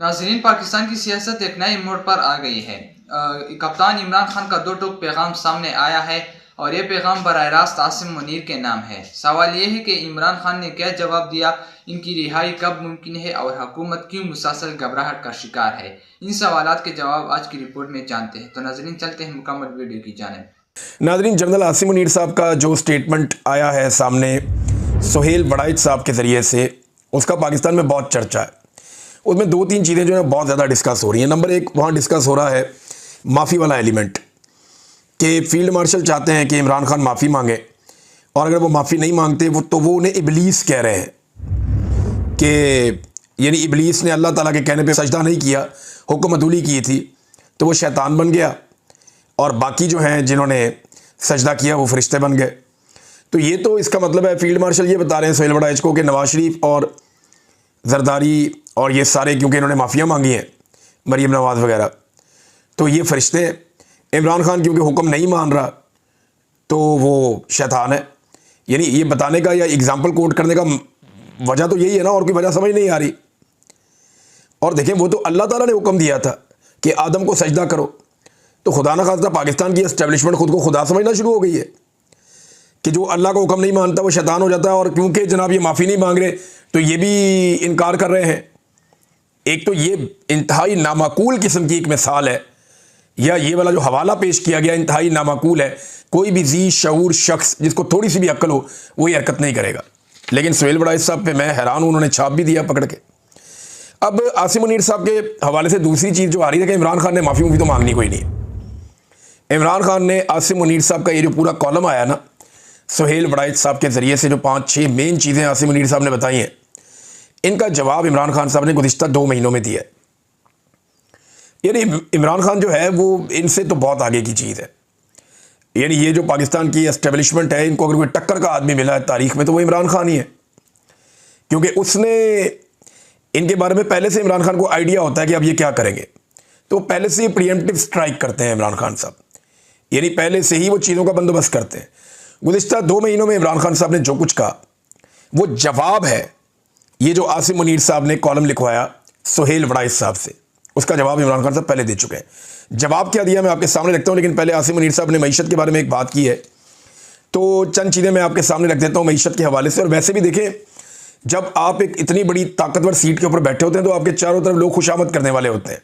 नाज़रीन, पाकिस्तान की सियासत एक नए मोड़ पर आ गई है। कप्तान इमरान खान का दो टूक पैगाम सामने आया है और ये पैगाम बराह रास्त आसिम मुनीर के नाम है। सवाल ये है कि इमरान खान ने क्या जवाब दिया, इनकी रिहाई कब मुमकिन है और हुकूमत क्यों मुसलसल घबराहट का शिकार है। इन सवालात के जवाब आज की रिपोर्ट में जानते हैं। तो नाज़रीन, चलते हैं मुकम्मल वीडियो की जानिब। नाज़रीन, जनरल आसिम मुनीर साहब का जो स्टेटमेंट आया है सामने सुहेल वड़ाइच साहब के ज़रिए से, उसका पाकिस्तान में बहुत चर्चा है। उसमें दो तीन चीज़ें जो है बहुत ज़्यादा डिस्कस हो रही हैं। नंबर एक, वहाँ डिस्कस हो रहा है माफ़ी वाला एलिमेंट, कि फील्ड मार्शल चाहते हैं कि इमरान खान माफ़ी मांगे, और अगर वो माफ़ी नहीं मांगते तो वो उन्हें इबलीस कह रहे हैं, कि यानी इबलीस ने अल्लाह ताला के कहने पे सजदा नहीं किया, हुक्म अदूली की थी, तो वो शैतान बन गया, और बाकी जो हैं जिन्होंने सजदा किया वो फरिश्ते बन गए। तो ये तो इसका मतलब है, फील्ड मार्शल ये बता रहे हैं सुहेल वड़ाइच को, कि नवाज शरीफ और जरदारी और ये सारे, क्योंकि इन्होंने माफ़ियाँ मांगी हैं, मरीम नवाज़ वगैरह, तो ये फरिश्ते हैं। इमरान खान क्योंकि हुक्म नहीं मान रहा तो वो शैतान है। यानी ये बताने का या एग्जाम्पल कोट करने का वजह तो यही है ना, और कोई वजह समझ नहीं आ रही। और देखें, वो तो अल्लाह ताला ने हुक्म दिया था कि आदम को सजदा करो, तो खुदा न खास्ता पाकिस्तान की एस्टेब्लिशमेंट खुद को खुदा समझना शुरू हो गई है कि जो अल्लाह का हुक्म नहीं मानता वो शैतान हो जाता है। और क्योंकि जनाब ये माफ़ी नहीं मांग रहे तो ये भी इनकार कर रहे हैं। एक तो ये इंतहाई नामाकूल किस्म की एक मिसाल है, या ये वाला जो हवाला पेश किया गया इंतहाई नामाकूल है। कोई भी जी शऊर शख्स जिसको थोड़ी सी भी अक्ल हो वो ये हरकत नहीं करेगा। लेकिन सुहेल वड़ाइच साहब पे मैं हैरान हूँ, उन्होंने छाप भी दिया पकड़ के। अब आसिम मुनीर साहब के हवाले से दूसरी चीज़ जो आ रही है कि इमरान खान ने माफ़ी तो मांगनी कोई नहीं है। इमरान खान ने आसिम मुनीर साहब का ये जो पूरा कॉलम आया ना सुहेल वड़ाइच साहब के ज़रिए से, जो 5-6 मेन चीज़ें आसिम मुनीर साहब ने बताई हैं, इनका जवाब इमरान खान साहब ने गुज़िश्ता 2 महीनों में दिया है। यानी इमरान खान जो है वो इनसे तो बहुत आगे की चीज़ है। यानी ये जो पाकिस्तान की एस्टेब्लिशमेंट है, इनको अगर कोई टक्कर का आदमी मिला है तारीख में तो वो इमरान खान ही है, क्योंकि उसने इनके बारे में पहले से इमरान खान को आइडिया होता है कि अब ये क्या करेंगे, तो पहले से ही प्रीएम्प्टिव स्ट्राइक करते हैं इमरान खान साहब। यानी पहले से ही वो चीज़ों का बंदोबस्त करते हैं। गुज़िश्ता 2 महीनों में इमरान खान साहब ने जो कुछ कहा वो जवाब है। ये जो आसिम मुनीर साहब ने कॉलम लिखवाया सुहेल वड़ाइच साहब से, उसका जवाब इमरान खान साहब पहले दे चुके हैं। जवाब क्या दिया मैं आपके सामने रखता हूँ, लेकिन पहले आसिम मुनीर साहब ने मईशत के बारे में एक बात की है, तो चंद चीज़ें मैं आपके सामने रख देता हूँ मईशत के हवाले से। और वैसे भी देखें, जब आप एक इतनी बड़ी ताकतवर सीट के ऊपर बैठे होते हैं तो आपके चारों तरफ लोग खुशामद करने वाले होते हैं।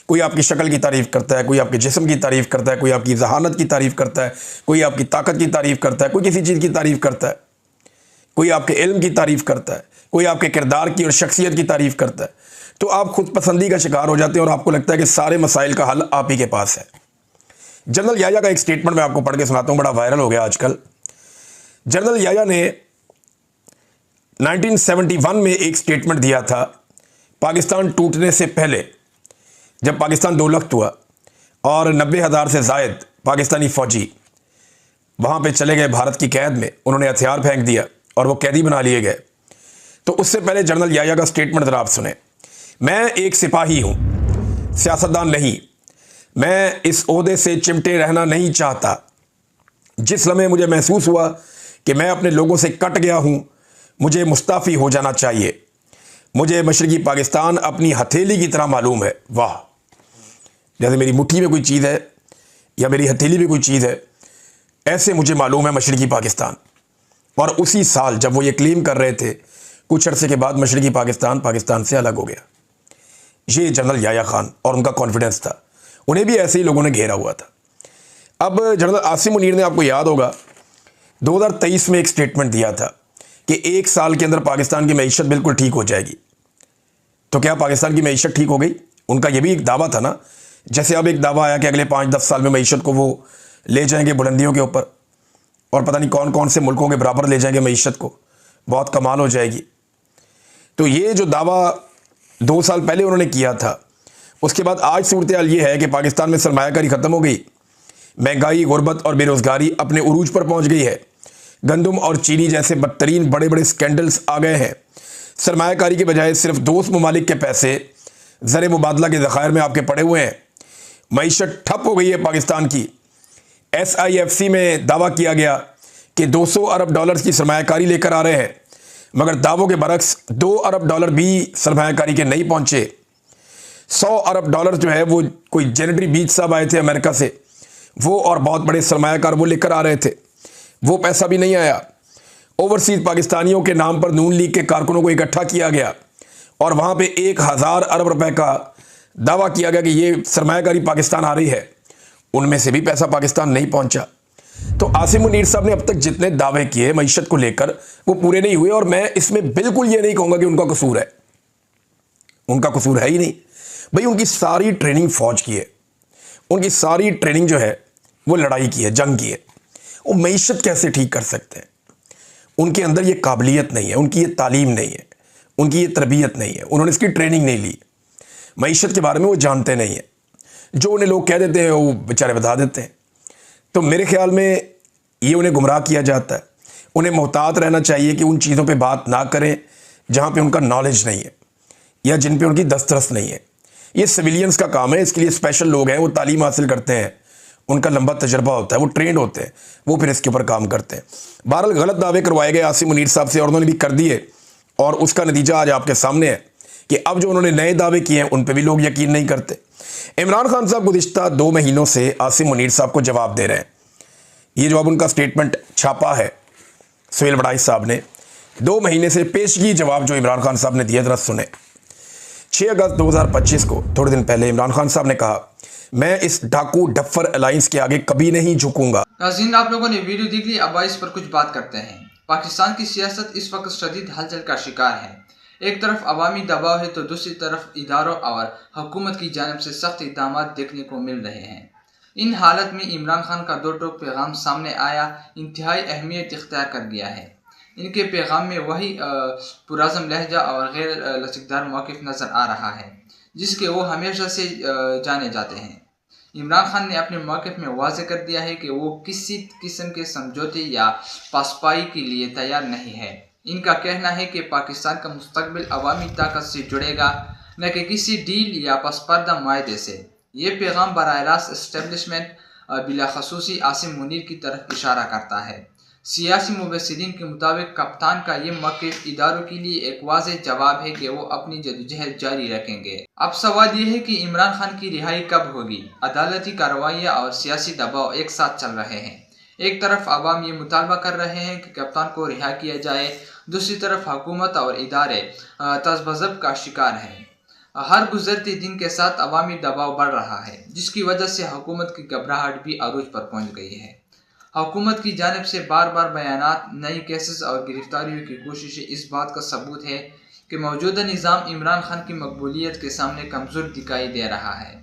कोई आपकी शक्ल की तारीफ़ करता है, कोई आपके जिस्म की तारीफ़ करता है, कोई आपकी जहानत की तारीफ़ करता है, कोई आपकी ताकत की तारीफ़ करता है, कोई किसी चीज़ की तारीफ़ करता है, कोई आपके इल्म की तारीफ़ करता है, कोई आपके किरदार की और शख्सियत की तारीफ़ करता है। तो आप खुद पसंदी का शिकार हो जाते हैं और आपको लगता है कि सारे मसाइल का हल आप ही के पास है। जनरल याया का एक स्टेटमेंट मैं आपको पढ़ के सुनाता हूँ, बड़ा वायरल हो गया आजकल। जनरल याया ने 1971 में एक स्टेटमेंट दिया था, पाकिस्तान टूटने से पहले, जब पाकिस्तान दो लख्त हुआ और 90,000 से ज़ायद पाकिस्तानी फ़ौजी वहाँ पे चले गए भारत की कैद में, उन्होंने हथियार फेंक दिया और वो कैदी बना लिए गए। तो उससे पहले जनरल याया का स्टेटमेंट ज़रा आप सुने। मैं एक सिपाही हूँ, सियासतदान नहीं। मैं इस ओहदे से चिमटे रहना नहीं चाहता। जिस लम्हे मुझे महसूस हुआ कि मैं अपने लोगों से कट गया हूँ, मुझे मुस्ताफ़ी हो जाना चाहिए। मुझे मशरक़ी पाकिस्तान अपनी हथेली की तरह मालूम है। वाह, जैसे मेरी मुट्ठी में कोई चीज़ है या मेरी हथेली में कोई चीज़ है, ऐसे मुझे मालूम है मशरक़ी पाकिस्तान। और उसी साल जब वो ये क्लेम कर रहे थे, कुछ अरसे के बाद मशरक़ी पाकिस्तान पाकिस्तान से अलग हो गया। ये जनरल याया खान और उनका कॉन्फिडेंस था, उन्हें भी ऐसे ही लोगों ने घेरा हुआ था। अब जनरल आसिम मुनीर ने, आपको याद होगा, 2023 में एक स्टेटमेंट दिया था कि 1 साल के अंदर पाकिस्तान की मईशत बिल्कुल ठीक हो जाएगी। तो क्या पाकिस्तान की मईशत ठीक हो गई? उनका ये भी एक दावा था ना, जैसे अब एक दावा आया कि अगले 5-10 साल में मईशत को वो ले जाएंगे बुलंदियों के ऊपर, और पता नहीं कौन कौन से मुल्कों के बराबर ले जाएंगे मईशत को, बहुत कमाल हो जाएगी। तो ये जो दावा 2 साल पहले उन्होंने किया था, उसके बाद आज सूरत हाल ये है कि पाकिस्तान में सरमायाकारी ख़त्म हो गई, महंगाई, गुर्बत और बेरोज़गारी अपने उरूज पर पहुँच गई है। गंदम और चीनी जैसे बदतरीन बड़े बड़े स्कैंडल्स आ गए हैं। सरमायाकारी के बजाय सिर्फ दोस्त ममालिक के पैसे ज़र मुबादला के ज़खायर में आपके पड़े हुए हैं। मईशत ठप हो गई है पाकिस्तान की। SIFC में दावा किया गया कि 200 अरब डॉलर्स की सरमायाकारी लेकर आ रहे हैं, मगर दावों के बरक्स $2 अरब भी सरमायाकारी के नहीं पहुँचे। 100 अरब डॉलर जो है वो कोई जेनेटरी बीच साहब आए थे अमेरिका से, वो और बहुत बड़े सरमायाकार वो लेकर आ रहे थे, वो पैसा भी नहीं आया। ओवरसीज पाकिस्तानियों के नाम पर नून लीग के कारकुनों को इकट्ठा किया गया और वहाँ पे 1000 अरब रुपए का दावा किया गया कि ये सरमायाकारी पाकिस्तान आ रही है, उनमें से भी पैसा पाकिस्तान नहीं पहुंचा। तो आसिम मुनीर साहब ने अब तक जितने दावे किए मईशत को लेकर वो पूरे नहीं हुए, और मैं इसमें बिल्कुल ये नहीं कहूँगा कि उनका कसूर है, उनका कसूर है ही नहीं भाई। उनकी सारी ट्रेनिंग फौज की है, उनकी सारी ट्रेनिंग जो है वो लड़ाई की है, जंग की है। वो मईशत कैसे ठीक कर सकते हैं? उनके अंदर ये काबिलियत नहीं है, उनकी ये तालीम नहीं है, उनकी ये तरबियत नहीं है, उन्होंने इसकी ट्रेनिंग नहीं ली, मईशत के बारे में वो जानते नहीं है। जो उन्हें लोग कह देते हैं वो बेचारे बता देते हैं। तो मेरे ख्याल में ये उन्हें गुमराह किया जाता है। उन्हें मोहतात रहना चाहिए कि उन चीज़ों पे बात ना करें जहाँ पे उनका नॉलेज नहीं है या जिन पे उनकी दस्तरस नहीं है। ये सिविलियंस का काम है, इसके लिए स्पेशल लोग हैं, वो तालीम हासिल करते हैं, उनका लंबा तजर्बा होता है, वो ट्रेंड होते हैं, वो फिर इसके ऊपर काम करते हैं। बहरहाल गलत दावे करवाए गए आसिम मुनीर साहब से और उन्होंने भी कर दिए, और उसका नतीजा आज आपके सामने है कि अब जो उन्होंने नए दावे किए हैं उन पर भी लोग यकीन नहीं करते। इमरान खान साहब गुज़िश्ता 2 महीनों से आसिम मुनीर साहब को जवाब दे रहे हैं। ये जो अब उनका स्टेटमेंट छापा है सुहेल बड़ाई साहब ने, 2 महीने से पेशगी जवाब जो इमरान खान साहब ने दिए, जरा सुने। 6 अगस्त 2025 को, थोड़े दिन पहले, इमरान खान साहब ने कहा, मैं इस डाकू डफर अलायंस के आगे कभी नहीं झुकूंगा। नाज़रीन, आप लोगों ने वीडियो देख ली, अब इस पर कुछ बात करते हैं। पाकिस्तान की सियासत इस वक्त शदीद हलचल का शिकार है। एक तरफ अवामी दबाव है तो दूसरी तरफ इदारों और हुकूमत की जानिब से सख्त इक़दाम देखने को मिल रहे हैं। इन हालत में इमरान खान का 2 टोक पैगाम सामने आया इंतहाई अहमियत इख्तियार कर गया है। इनके पैगाम में वही पुराज़म लहजा और गैर लचकदार मौक़िफ़ नज़र आ रहा है जिसके वो हमेशा से जाने जाते हैं। इमरान खान ने अपने मौक़िफ़ में वाज़ेह कर दिया है कि वो किसी किस्म के समझौते या पासपाई के लिए तैयार नहीं है। इनका कहना है कि पाकिस्तान का मुस्तकबिल अवामी ताकत से जुड़ेगा, न कि किसी डील या पसपर्दा मायदे से। ये पैगाम बराह रास्त इस्टेब्लिशमेंट बिलाखसूसी आसिम मुनीर की तरफ इशारा करता है। सियासी मुबस्सिरीन के मुताबिक कप्तान का ये मौक़िफ़ इदारों के लिए एक वाज़ेह जवाब है कि वो अपनी जदोजहद जारी रखेंगे। अब सवाल ये है कि इमरान खान की रिहाई कब होगी? अदालती कार्रवाइयाँ और सियासी दबाव एक साथ चल रहे हैं। एक तरफ अवाम ये मुतालबा कर रहे हैं कि कप्तान को रिहा किया जाए, दूसरी तरफ हुकूमत और इदारे तज़ब्ज़ब का शिकार हैं। हर गुजरते दिन के साथ अवामी दबाव बढ़ रहा है, जिसकी वजह से हुकूमत की घबराहट भी अरूज पर पहुँच गई है। हुकूमत की जानिब से बार बार बयानात, नई केसेस और गिरफ्तारियों की कोशिशें इस बात का सबूत है कि मौजूदा निज़ाम इमरान खान की मकबूलियत के सामने कमज़ोर दिखाई दे रहा है।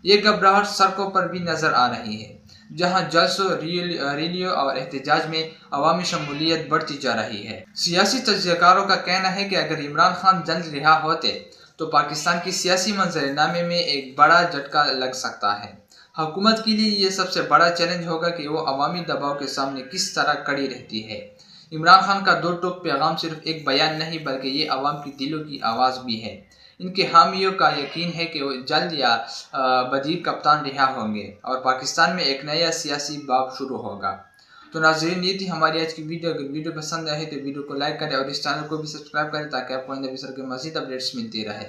ये घबराहट सड़कों पर भी नज़र आ रही है, जहाँ जलसों, रैलियों और एहतजाज में अवामी शमूलियत बढ़ती जा रही है। सियासी तजज़ियाकारों का कहना है कि अगर इमरान खान जल्द रिहा होते तो पाकिस्तान की सियासी मंजरनामे में एक बड़ा झटका लग सकता है। हुकूमत के लिए ये सबसे बड़ा चैलेंज होगा कि वो अवामी दबाव के सामने किस तरह खड़ी रहती है। इमरान खान का 2 टोक पैगाम सिर्फ एक बयान नहीं बल्कि ये अवाम की दिलों की आवाज़ भी है। इनके हामियों का यकीन है कि वो जल्द या बदील कप्तान रिहा होंगे और पाकिस्तान में एक नया सियासी बाब शुरू होगा। तो नाज़रीन, ये थी हमारी आज की वीडियो। अगर वीडियो पसंद आए तो वीडियो को लाइक करें और इस चैनल को भी सब्सक्राइब करें ताकि आपको आइंदा भी के मज़ीद अपडेट्स मिलती रहे।